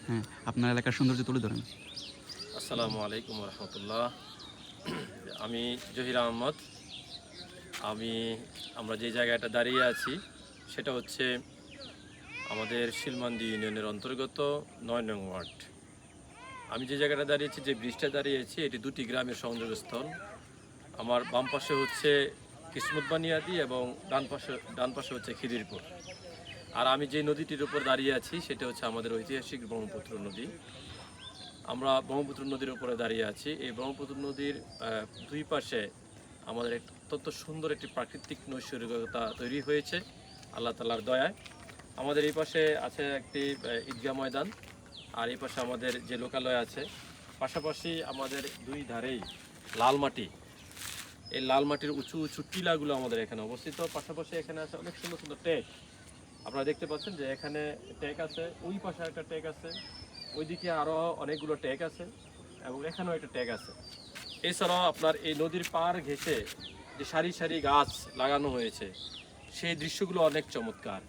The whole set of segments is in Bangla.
হ্যাঁ, আপনার এলাকার সৌন্দর্য তুলে ধরেন। আসসালামু আলাইকুম রহমতুল্লাহ। আমি জহির আহমদ। আমি আমরা যে জায়গাটা দাঁড়িয়ে আছি সেটা হচ্ছে আমাদের শিলমান্দি ইউনিয়নের অন্তর্গত ৯ নং ওয়ার্ড। আমি যে জায়গাটা দাঁড়িয়েছি, যে ব্রিজটা দাঁড়িয়েছি, এটি দুটি গ্রামের সংযোগস্থল। আমার বাম পাশে হচ্ছে কিসমত বানিয়াদি এবং ডান পাশে হচ্ছে খিদিরপুর। আর আমি যে নদীটির উপর দাঁড়িয়ে আছি সেটা হচ্ছে আমাদের ঐতিহাসিক ব্রহ্মপুত্র নদী। আমরা ব্রহ্মপুত্র নদীর উপরে দাঁড়িয়ে আছি। এই ব্রহ্মপুত্র নদীর দুই পাশে আমাদের অত্যন্ত সুন্দর একটি প্রাকৃতিক নৈসর্গিকতা তৈরি হয়েছে আল্লাহ তাআলার দয়ায়। আমাদের এই পাশে আছে একটি ঈদগাহ ময়দান, আর এই পাশে আমাদের যে লোকালয় আছে। পাশাপাশি আমাদের দুই ধারেই লাল মাটি। এই লাল মাটির উঁচু উঁচু টিলাগুলো আমাদের এখানে অবস্থিত। পাশাপাশি এখানে আছে অনেক সুন্দর সুন্দর টেক। আপনারা দেখতে পাচ্ছেন যে এখানে টেক আছে, ওই পাশে একটা টেক আছে, ওইদিকে আরও অনেকগুলো ট্যাগ আছে এবং এখানেও একটা ট্যাগ আছে। এছাড়াও আপনার এই নদীর পাড় ঘেঁষে যে সারি সারি গাছ লাগানো হয়েছে, সেই দৃশ্যগুলো অনেক চমৎকার।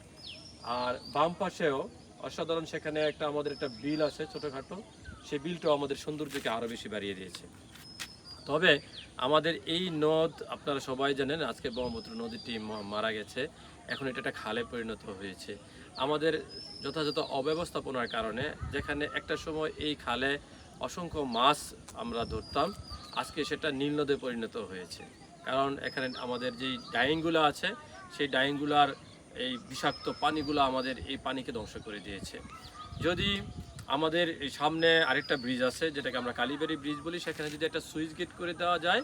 আর বাম পাশেও অসাধারণ, সেখানে আমাদের একটা বিল আছে ছোটোখাটো, সেই বিলটাও আমাদের সৌন্দর্যকে আরও বেশি বাড়িয়ে দিয়েছে। তবে আমাদের এই নদ, আপনারা সবাই জানেন, আজকে ব্রহ্মপুত্র নদীটি মারা গেছে, এখন এটা একটা খালে পরিণত হয়েছে। আমাদের যথাযথ অব্যবস্থাপনার কারণে, যেখানে একটা সময় এই খালে অসংখ্য মাছ আমরা ধরতাম, আজকে সেটা নীল নদে পরিণত হয়েছে। কারণ এখানে আমাদের যেই ডাইংগুলো আছে, সেই ডাইংগুলার এই বিষাক্ত পানিগুলো আমাদের এই পানিকে ধ্বংস করে দিয়েছে। যদি আমাদের এই সামনে আরেকটা ব্রিজ আছে, যেটাকে আমরা কালীবাড়ি ব্রিজ বলি, সেখানে যদি একটা সুইচ গেট করে দেওয়া যায়,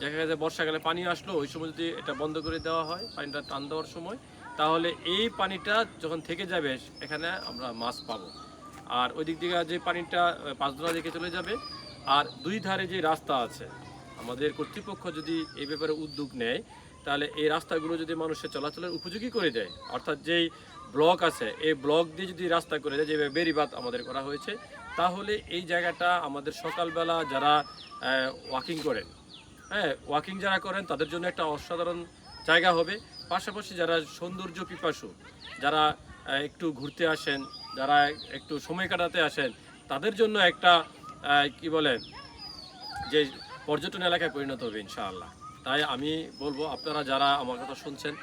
দেখা যায় বর্ষাকালে পানি আসলো, ওই সময় যদি এটা বন্ধ করে দেওয়া হয়, পানিটা টান দেওয়ার সময়, তাহলে এই পানিটা যখন থেকে যাবে এখানে আমরা মাছ পাবো। আর ওই দিক থেকে যে পানিটা পাঁচদোলা দিকে চলে যাবে। আর দুই ধারে যে রাস্তা আছে, আমাদের কর্তৃপক্ষ যদি এই ব্যাপারে উদ্যোগ নেয়, তাহলে এই রাস্তাগুলো যদি মানুষের চলাচলের উপযোগী করে দেয়, অর্থাৎ যেই ব্লক আছে এই ব্লক দিয়ে যদি রাস্তা করে দেয়, যেভাবে বেড়িবাঁধ আমাদের করা হয়েছে, তাহলে এই জায়গাটা আমাদের সকালবেলা যারা ওয়াকিং করেন, হ্যাঁ, ওয়াকিং যারা করেন তাদের জন্য একটা অসাধারণ জায়গা হবে। পাশাপাশি যারা সৌন্দর্য পিপাসু, যারা একটু ঘুরতে আসেন, যারা একটু সময় কাটাতে আসেন, তাদের জন্য একটা কি বলেন, যে পর্যটন এলাকায় পরিণত হবে ইনশাআল্লাহ। তাই আমি বলবো, আপনারা যারা আমার কথা শুনছেন,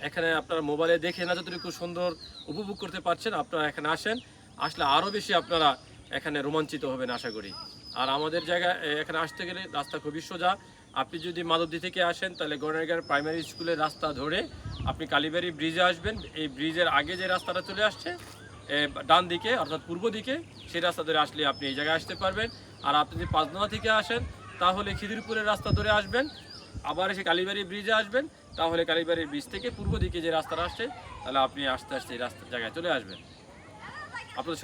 এখানে আপনারা মোবাইলে দেখে না যতটুকু সুন্দর উপভোগ করতে পারছেন, আপনারা এখানে আসেন। আসলে আরও বেশি আপনারা এখানে রোমাঞ্চিত হবেন আশা করি। আর আমাদের জায়গায় এখানে আসতে গেলে রাস্তা খুবই সোজা। আপনি যদি মাধবদী থেকে আসেন, তাহলে গণেরগাঁও প্রাইমারি স্কুলের রাস্তা ধরে আপনি কালীবাড়ি ব্রিজে আসবেন। এই ব্রিজের আগে যে রাস্তাটা চলে আসছে ডান দিকে, অর্থাৎ পূর্ব দিকে, সেই রাস্তা ধরে আসলে আপনি এই জায়গায় আসতে পারবেন। আর আপনি যদি পাঁচদোনা থেকে আসেন, তাহলে খিদিরপুরের রাস্তা ধরে আসবেন, আবার এসে কালীবাড়ি ব্রিজে আসবেন। তাহলে কালীবাড়ির ব্রিজ থেকে পূর্ব দিকে যে রাস্তাটা আসছে, তাহলে আপনি আস্তে আস্তে এই রাস্তার জায়গায় চলে আসবেন। আপনাদের